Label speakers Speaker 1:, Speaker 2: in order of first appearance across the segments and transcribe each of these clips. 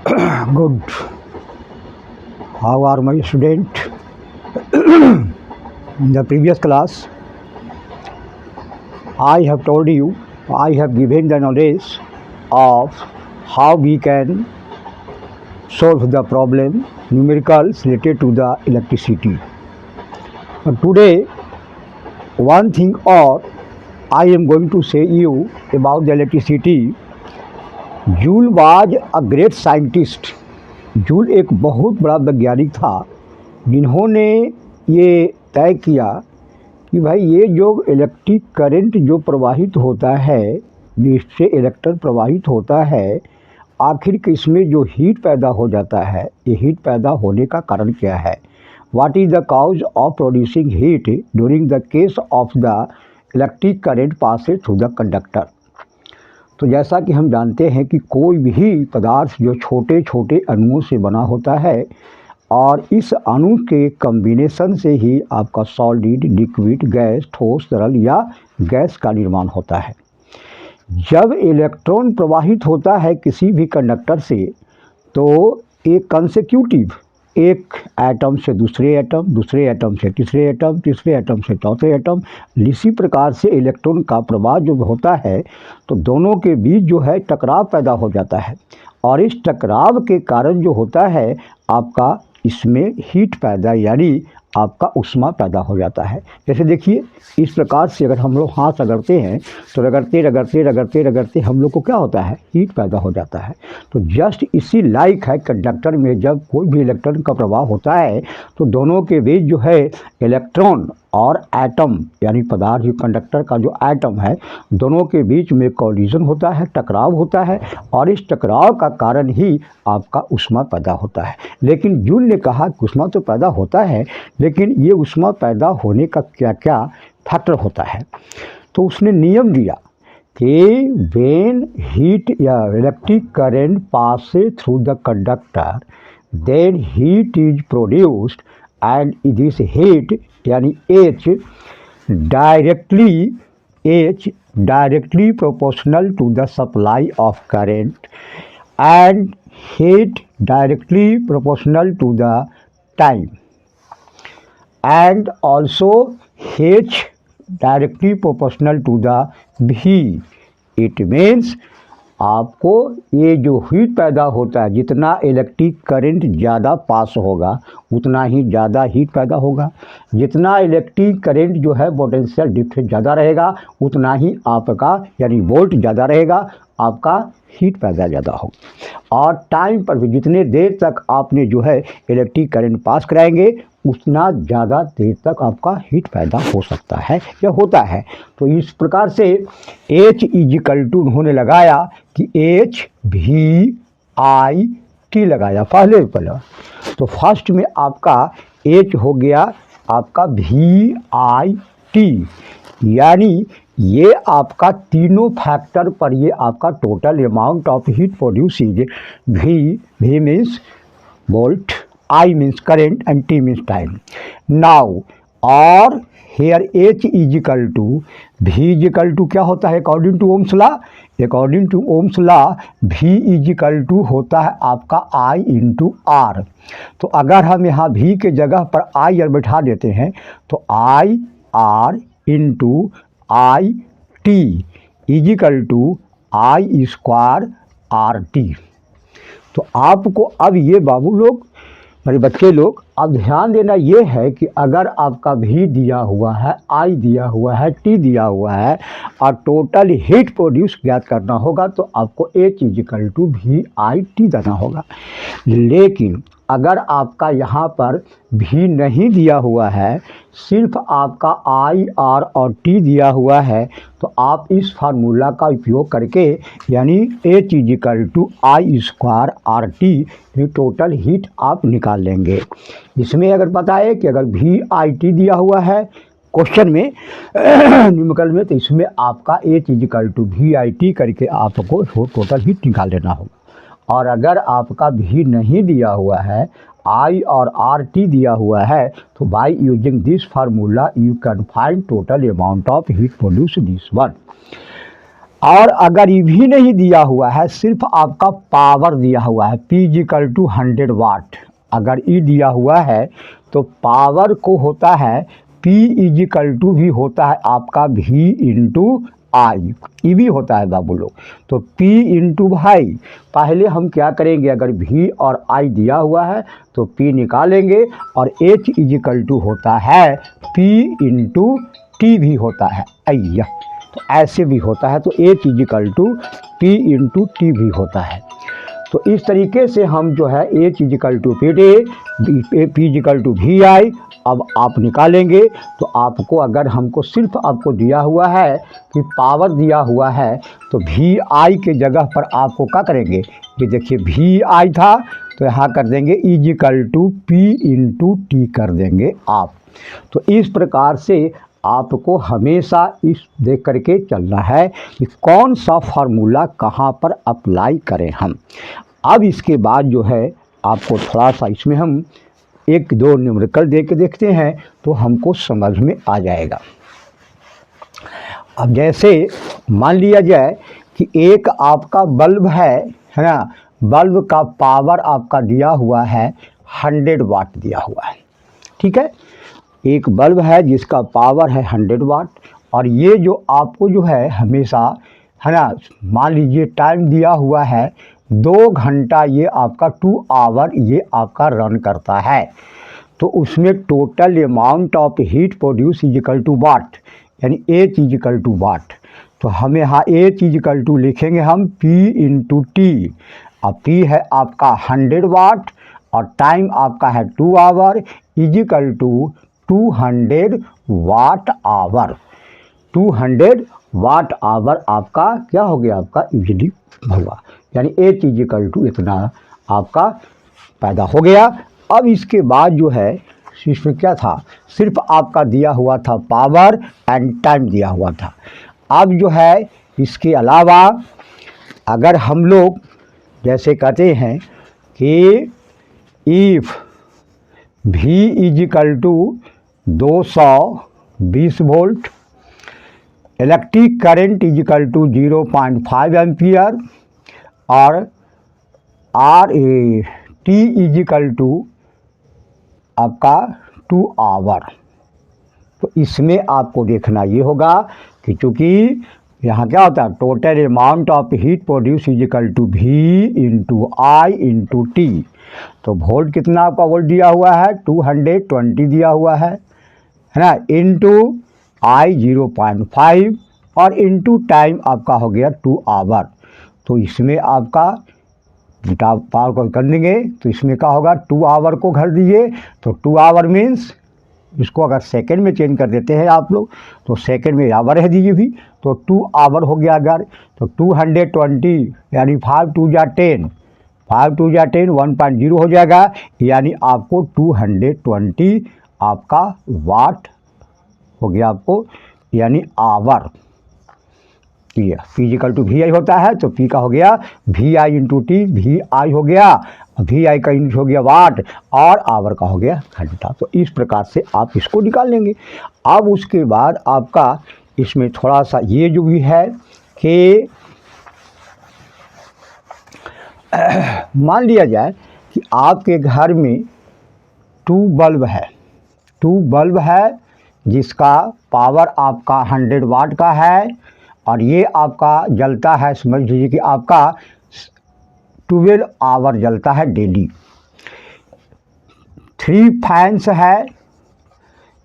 Speaker 1: Good. How are my student? In the previous class, I have told you, I have given the knowledge of how we can solve the problem numericals related to the electricity. But today, one thing or I am going to say you about the electricity. Joule was a great scientist. Joule एक बहुत बड़ा वैज्ञानिक था जिन्होंने ये तय किया कि भाई ये जो इलेक्ट्रिक करंट जो प्रवाहित होता है, जिससे इलेक्ट्रॉन प्रवाहित होता है, आखिर कि इसमें जो हीट पैदा हो जाता है, ये हीट पैदा होने का कारण क्या है। What is the cause of producing heat during the case of the electric current passage through the conductor. तो जैसा कि हम जानते हैं कि कोई भी पदार्थ जो छोटे छोटे अणुओं से बना होता है और इस अणु के कॉम्बिनेशन से ही आपका सॉलिड, लिक्विड, गैस, ठोस, तरल या गैस का निर्माण होता है। जब इलेक्ट्रॉन प्रवाहित होता है किसी भी कंडक्टर से, तो एक कंसेक्यूटिव, एक एटम से दूसरे एटम, दूसरे एटम से तीसरे एटम, तीसरे एटम से चौथे एटम, इसी प्रकार से इलेक्ट्रॉन का प्रवाह जो होता है, तो दोनों के बीच जो है टकराव पैदा हो जाता है और इस टकराव के कारण जो होता है आपका इसमें हीट पैदा यानी आपका ऊष्मा पैदा हो जाता है। जैसे देखिए इस प्रकार से अगर हम लोग हाथ रगड़ते हैं तो रगड़ते रगड़ते रगड़ते रगड़ते हम लोग को क्या होता है, हीट पैदा हो जाता है। तो जस्ट इसी लाइक है कंडक्टर में जब कोई भी इलेक्ट्रॉन का प्रवाह होता है तो दोनों के बीच जो है इलेक्ट्रॉन और एटम यानी पदार्थ जो कंडक्टर का जो एटम है, दोनों के बीच में कोलिजन होता है, टकराव होता है और इस टकराव का कारण ही आपका ऊष्मा पैदा होता है। लेकिन जूल ने कहा कि ऊष्मा तो पैदा होता है, लेकिन ये ऊष्मा पैदा होने का क्या क्या फैक्टर होता है। तो उसने नियम दिया कि व्हेन हीट या electric current passes through the conductor then heat is produced and this heat यानी H directly proportional to the supply of current and heat directly proportional to the time and also H directly proportional to the V. It means आपको ये जो heat पैदा होता है, जितना electric current ज़्यादा पास होगा उतना ही ज़्यादा हीट पैदा होगा। जितना इलेक्ट्रिक करंट जो है पोटेंशियल डिफरेंस ज़्यादा रहेगा उतना ही आपका यानी वोल्ट ज़्यादा रहेगा, आपका हीट पैदा ज़्यादा होगा। और टाइम पर भी जितने देर तक आपने जो है इलेक्ट्रिक करंट पास कराएंगे उतना ज़्यादा देर तक आपका हीट पैदा हो सकता है या होता है। तो इस प्रकार से H इजिकल टू उन्होंने लगाया कि HVIT लगाया पहले। तो फर्स्ट में आपका H हो गया आपका VIT यानी ये आपका तीनों फैक्टर पर ये आपका total amount of heat produce V means volt, I means current and T means time. Now और here H is equal to V is equal to क्या होता है according to Ohm's law. According to Ohm's law V is equal to होता है आपका I into R। तो अगर हम यहाँ V के जगह पर I R बैठा देते हैं तो I R into I T is equal to I square R T। तो आपको अब ये बाबू लोग मेरे बच्चे लोग अब ध्यान देना ये है कि अगर आपका V दिया हुआ है, I दिया हुआ है, T दिया हुआ है और टोटल हीट प्रोड्यूस ज्ञात करना होगा तो आपको H इजिकल टू VIT देना होगा। लेकिन अगर आपका यहाँ पर V नहीं दिया हुआ है, सिर्फ आपका I R और T दिया हुआ है, तो आप इस फार्मूला का उपयोग करके यानी H equal to I square RT total heat आप निकाल लेंगे। इसमें अगर पता है कि अगर VIT दिया हुआ है क्वेश्चन में न्यूमेरिकल में, तो इसमें आपका H इजिकल टू VIT करके आपको टोटल हीट निकाल लेना होगा। और अगर आपका V नहीं दिया हुआ है, I और RT दिया हुआ है, तो by using this formula you can find total amount of heat produce this one. और अगर ये भी नहीं दिया हुआ है, सिर्फ आपका पावर दिया हुआ है P इक्वल टू 100 वाट, अगर ई दिया हुआ है तो पावर को होता है P इक्वल टू भी होता है आपका V इंटू आई, ई भी होता है बाबू लोग। तो P इंटू भाई, पहले हम क्या करेंगे, अगर V और I दिया हुआ है तो P निकालेंगे, और H इक्वल टू होता है P इंटू टी भी होता है, अय्या तो ऐसे भी होता है, तो H equal to P into T भी होता है। तो इस तरीके से हम जो है H equal to P equal to V I अब आप निकालेंगे। तो आपको, अगर हमको सिर्फ आपको दिया हुआ है कि पावर दिया हुआ है, तो वी आई के जगह पर आपको क्या करेंगे, कि देखिए वी आई था तो यहाँ कर देंगे equal to P into T कर देंगे आप। तो इस प्रकार से आपको हमेशा इस देख करके चलना है कि कौन सा फार्मूला कहाँ पर अप्लाई करें हम। अब इसके बाद जो है आपको थोड़ा सा इसमें हम एक दो न्यूमेरिकल दे के देखते हैं तो हमको समझ में आ जाएगा। अब जैसे मान लिया जाए कि एक आपका बल्ब है ना, बल्ब का पावर आपका दिया हुआ है 100 वाट दिया हुआ है, ठीक है। एक बल्ब है जिसका पावर है 100 वाट, और ये जो आपको जो है हमेशा है ना, मान लीजिए टाइम दिया हुआ है 2 घंटा, ये आपका 2 आवर ये आपका रन करता है। तो उसमें total amount of heat produce equal to watt, यानी H इक्वल टू वाट। तो हमें यहाँ H इक्वल टू लिखेंगे हम P इंटू टी। अब P है आपका 100 वाट और टाइम आपका है 2 hour equal to 200 watt hour. 200 watt hour आपका क्या हो गया, आपका बिजली हुआ, यानी H इक्वल टू इतना आपका पैदा हो गया। अब इसके बाद जो है इसमें क्या था, सिर्फ आपका दिया हुआ था पावर एंड टाइम दिया हुआ था। अब जो है इसके अलावा अगर हम लोग जैसे कहते हैं कि if V equal to 220 volt, electric current equal to 0.5 ampere, और T इक्वल टू आपका 2 आवर। तो इसमें आपको देखना ये होगा कि चूँकि यहाँ क्या होता है, total amount of heat produce equal to V into I into T. तो वोल्ट कितना आपका वोल्ट दिया हुआ है 220 दिया हुआ है ना, इंटू आई 0.5 और इंटू टाइम आपका हो गया 2 आवर। तो इसमें आपका पावर को कर देंगे तो इसमें क्या होगा, 2 आवर को घर दीजिए तो 2 आवर मीन्स इसको अगर सेकंड में चेंज कर देते हैं आप लोग तो सेकंड में आवर रह दीजिए भी, तो 2 आवर हो गया अगर, तो 220 यानी 5 2 जा 10, 5 2 जा 10 1.0 हो जाएगा, यानी आपको 220 आपका वाट हो गया आपको, यानी hour. P equal to V I होता है तो P का हो गया V I into T, V I हो गया, वी आई का यूनिट हो गया वाट, और आवर का हो गया घंटा। तो इस प्रकार से आप इसको निकाल लेंगे। अब उसके बाद आपका इसमें थोड़ा सा ये जो भी है कि मान लिया जाए कि आपके घर में 2 बल्ब है, 2 बल्ब है जिसका पावर आपका 100 वाट का है, और ये आपका जलता है, समझ लीजिए कि आपका 12 आवर जलता है डेली। 3 फैंस है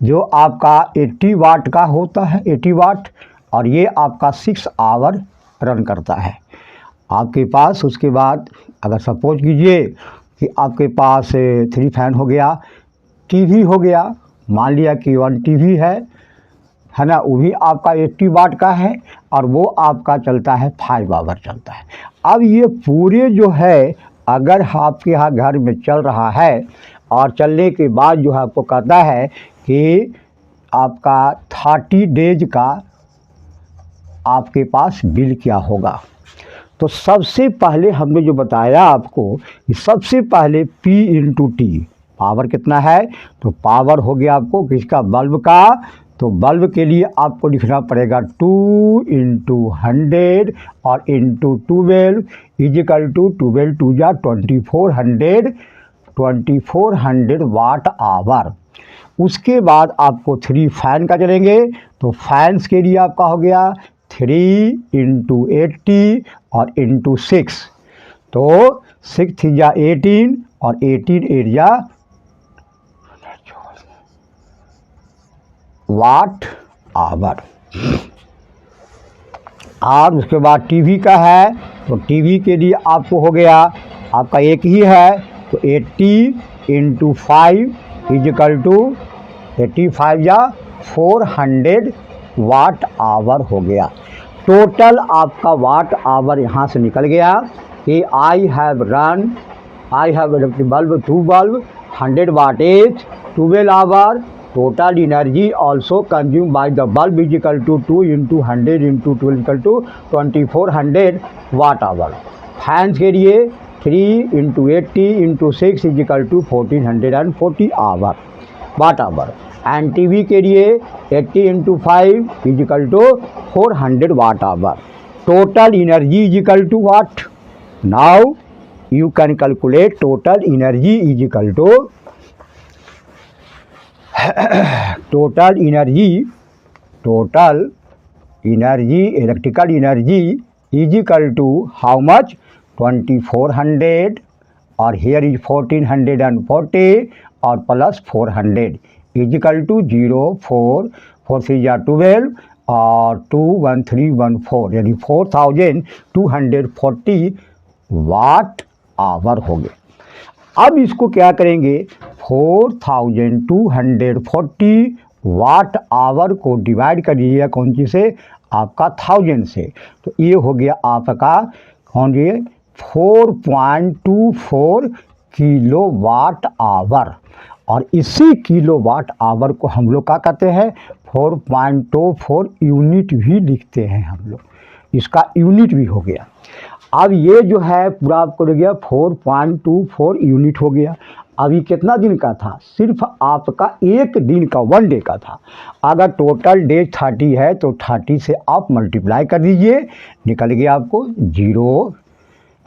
Speaker 1: जो आपका 80 वाट का होता है, 80 वाट, और ये आपका 6 आवर रन करता है आपके पास। उसके बाद अगर सपोज कीजिए कि आपके पास 3 फैन हो गया, टीवी हो गया, मान लिया कि 1 टीवी है ना, वो भी आपका 80 वाट का है और वो आपका चलता है 5 आवर चलता है। अब ये पूरे जो है अगर आपके यहाँ घर में चल रहा है और चलने के बाद जो है आपको कहता है कि आपका 30 डेज का आपके पास बिल क्या होगा, तो सबसे पहले हमने जो बताया आपको कि सबसे पहले P इंटू टी, पावर कितना है, तो पावर हो गया आपको किसका, बल्ब का तो बल्ब के लिए आपको लिखना पड़ेगा 2 इंटू 100 और इंटू 12 इजिकल टू 12 टू जा 2400 वाट आवर। उसके बाद आपको 3 फैन का चलेंगे, तो फैंस के लिए आपका हो गया 3 इंटू 80 और इंटू 6, तो 6 3 जा 18 और 18 8 जा वाट आवर। और उसके बाद टीवी का है, तो टीवी के लिए आपको हो गया, आपका एक ही है, तो 80 इंटू 5 इजिकल टू 85 या 400 वाट आवर हो गया। टोटल आपका वाट आवर यहाँ से निकल गया कि I have electric bulb 2 bulb 100 wattage 12 hour. Total energy also consume by the bulb is equal to 2 into 100 into 12 equal to 2400 watt hour. Fans के लिए 3 into 80 into 6 is equal to 1440 hour watt hour. And TV के लिए 80 into 5 is equal to 400 watt hour. Total energy is equal to what? Now you can calculate total energy is equal to electrical energy is equal to how much? 2400 और here is 1440 और plus 400 is equal to 0 4 4 3 जा 12 और 2 1 3 1 4 यानी 4240 watt hour हो गए। अब इसको क्या करेंगे, 4240 वाट आवर को डिवाइड कर दीजिएगा कौन सी से? आपका 1000 से। तो ये हो गया आपका कौन जी 4.24 किलो वाट आवर। और इसी किलो वाट आवर को हम लोग क्या कहते हैं? 4.24 यूनिट भी लिखते हैं हम लोग, इसका यूनिट भी हो गया। अब ये जो है पूरा आपको हो गया 4.24 यूनिट हो गया। अभी कितना दिन का था? सिर्फ आपका एक दिन का, 1 डे का था। अगर टोटल डे 30 है तो 30 से आप मल्टीप्लाई कर दीजिए, निकल गया आपको 0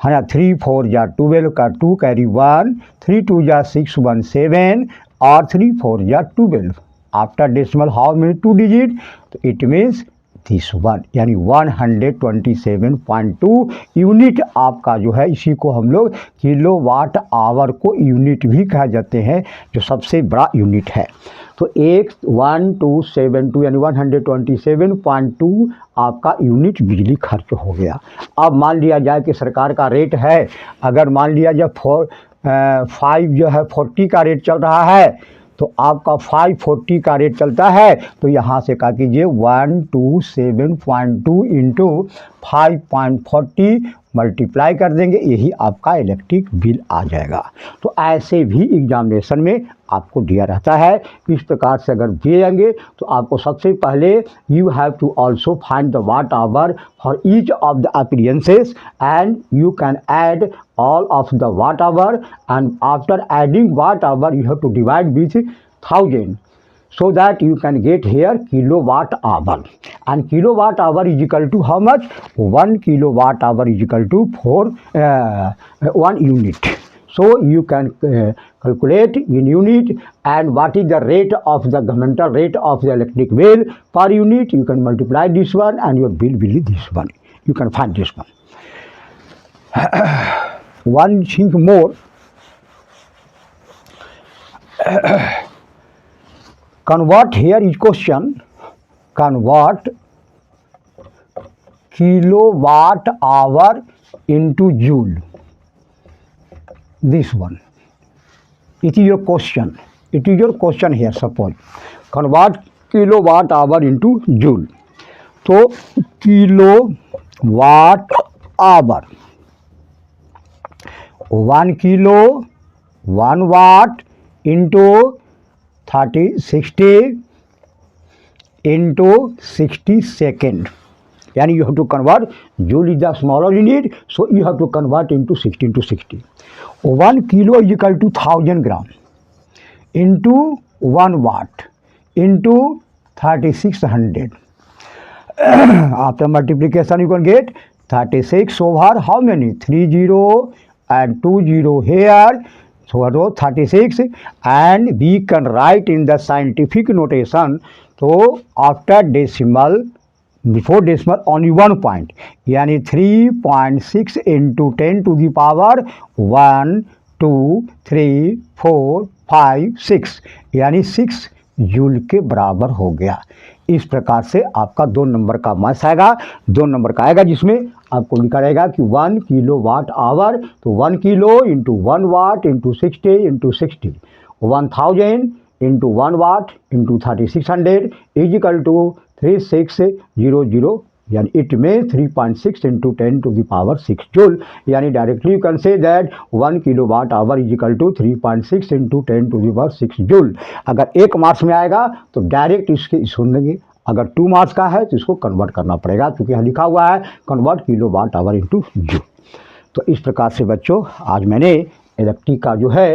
Speaker 1: है ना। 3 4 जा 12 का 2 कैरी 1, 3 2 जा 6 1 7 और 3 4 जा 12। After decimal how many 2 digit? तो इट मीन्स दिस वन, यानी 127.2 यूनिट आपका जो है, इसी को हम लोग किलो वाट आवर को यूनिट भी कहा जाते हैं, जो सबसे बड़ा यूनिट है। तो 1272 यानी 127.2 आपका यूनिट बिजली खर्च हो गया। अब मान लिया जाए कि सरकार का रेट है, अगर मान लिया जाए 5 जो है 40 का रेट चल रहा है, तो आपका 540 का रेट चलता है, तो यहाँ से क्या कीजिए 127.2 इंटू 5.40 मल्टीप्लाई कर देंगे, यही आपका इलेक्ट्रिक बिल आ जाएगा। तो ऐसे भी एग्जामिनेशन में आपको दिया रहता है। इस प्रकार से अगर दिए जाएंगे तो आपको सबसे पहले you have to also find the watt hour for each of the appearances and you can add all of the watt hour, and after adding watt hour you have to divide with 1000 so that you can get here kilowatt hour, and kilowatt hour is equal to how much? 1 kilowatt hour is equal to 1 unit. So you can calculate in unit, and what is the rate of the governmental rate of the electric bill per unit. You can multiply this one and your bill will be this one. You can find this one. One thing more, convert, here is question, convert kilowatt hour into joule. This one, it is your question, it is your question here. Suppose convert kilowatt hour into joule, so kilowatt hour, 1 kilo 1 watt into 60 into 60 second, yani you have to convert. Joule is the smaller unit, so you have to convert into 60 into 60. 1 kilo is equal to 1000 gram into 1 watt into 3600. After multiplication you can get 36 over how many? 30 and 20 here. So 36, and we can write in the scientific notation. So after decimal, before decimal only 1 point, यानी 3.6 into 10 to the power 1 2 3 4 5 6, यानी 6 joule के बराबर हो गया। इस प्रकार से आपका 2 नंबर का मास आएगा, 2 नंबर का आएगा, जिसमें आपको लिखा रहेगा कि 1 किलो वाट आवर, तो 1 kilo into 1 watt into 60 into 60, 1000 into 1 watt into 3600 is equal to 3600, यानी इट में 3.6 into 10 to the power 6 joule, यानी directly you can say that 1 kilo watt hour is equal to 3.6 into 10 to the power 6 joule. अगर 1 marks में आएगा तो direct इसके सुनेंगे, अगर 2 मार्क्स का है तो इसको कन्वर्ट करना पड़ेगा, क्योंकि यहाँ लिखा हुआ है convert kilo watt hour into joule. तो इस प्रकार से बच्चों आज मैंने इलेक्ट्रिक का जो है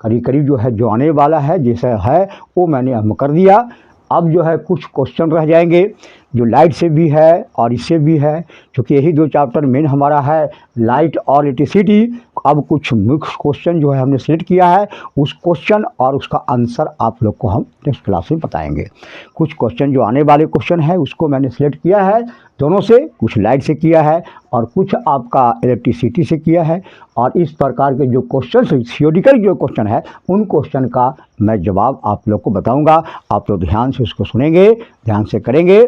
Speaker 1: करीब करीब जो है जो आने वाला है जैसा है वो मैंने हम कर दिया। अब जो है कुछ क्वेश्चन रह जाएंगे जो लाइट से भी है और इससे भी है, क्योंकि यही 2 चैप्टर मेन हमारा है लाइट और इलेक्ट्रिसिटी। अब कुछ मुख्य क्वेश्चन जो है हमने सेलेक्ट किया है, उस क्वेश्चन और उसका आंसर आप लोग को हम नेक्स्ट क्लास में बताएंगे। कुछ क्वेश्चन जो आने वाले क्वेश्चन है उसको मैंने सेलेक्ट किया है दोनों से, कुछ लाइट से किया है और कुछ आपका इलेक्ट्रिसिटी से किया है। और इस प्रकार के जो क्वेश्चन थियोरिटिकल जो क्वेश्चन है उन क्वेश्चन का मैं जवाब आप लोग को बताऊंगा। आप लोग ध्यान से उसको सुनेंगे, ध्यान से करेंगे।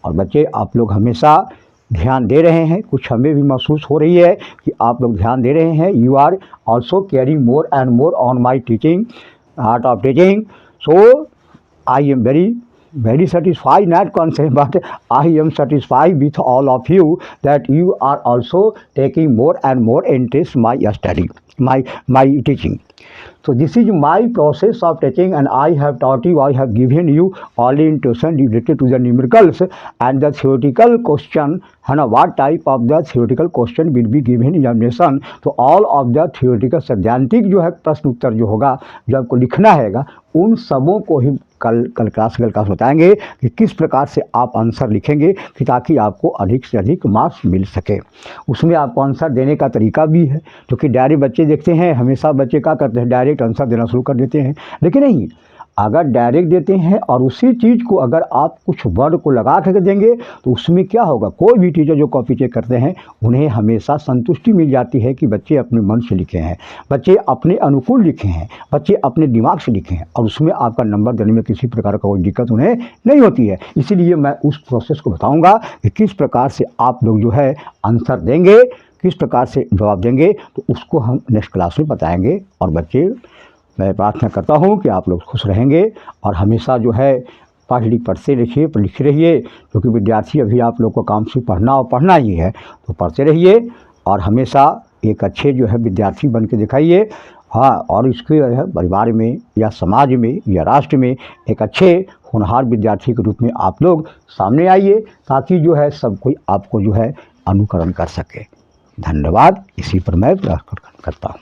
Speaker 1: और बच्चे आप लोग हमेशा ध्यान दे रहे हैं, कुछ हमें भी महसूस हो रही है कि आप लोग ध्यान दे रहे हैं। You are also caring more and more on my teaching, art of teaching. So I am very satisfied, not concerned, but I am satisfied with all of you that you are also taking more and more interest my study, my teaching. So this is my process of teaching, and I have taught you, I have given you only intuition related to the numericals and the theoretical question, है ना, what type of the theoretical question will be given examination. तो all of the theoretical सैद्धांतिक जो है प्रश्न उत्तर जो होगा जो आपको लिखना हैगा उन सबों को ही कल क्लास बताएंगे कि किस प्रकार से आप आंसर लिखेंगे कि ताकि आपको अधिक से अधिक मार्क्स मिल सके। उसमें आपको आंसर देने का तरीका भी है, क्योंकि डायरेक्ट बच्चे देखते हैं, हमेशा बच्चे क्या करते हैं डायरेक्ट आंसर देना शुरू कर देते हैं। लेकिन नहीं, अगर डायरेक्ट देते हैं और उसी चीज़ को अगर आप कुछ वर्ड को लगा कर देंगे तो उसमें क्या होगा, कोई भी टीचर जो कॉपी चेक करते हैं उन्हें हमेशा संतुष्टि मिल जाती है कि बच्चे अपने मन से लिखे हैं, बच्चे अपने अनुकूल लिखे हैं, बच्चे अपने दिमाग से लिखे हैं, और उसमें आपका नंबर देने में किसी प्रकार का कोई दिक्कत उन्हें नहीं होती है। इसीलिए मैं उस प्रोसेस को बताऊँगा कि किस प्रकार से आप लोग जो है आंसर देंगे, किस प्रकार से जवाब देंगे, तो उसको हम नेक्स्ट क्लास में बताएँगे। और बच्चे मैं प्रार्थना करता हूँ कि आप लोग खुश रहेंगे और हमेशा जो है पढ़ते लिखिए, लिखते रहिए, क्योंकि विद्यार्थी अभी आप लोग को काम से पढ़ना और पढ़ना ही है, तो पढ़ते रहिए और हमेशा एक अच्छे जो है विद्यार्थी बन के दिखाइए। हाँ, और इसके परिवार में या समाज में या राष्ट्र में एक अच्छे होनहार विद्यार्थी के रूप में आप लोग सामने आइए, ताकि जो है सब कोई आपको जो है अनुकरण कर सके। धन्यवाद। इसी पर मैं प्रार्थना करता हूँ।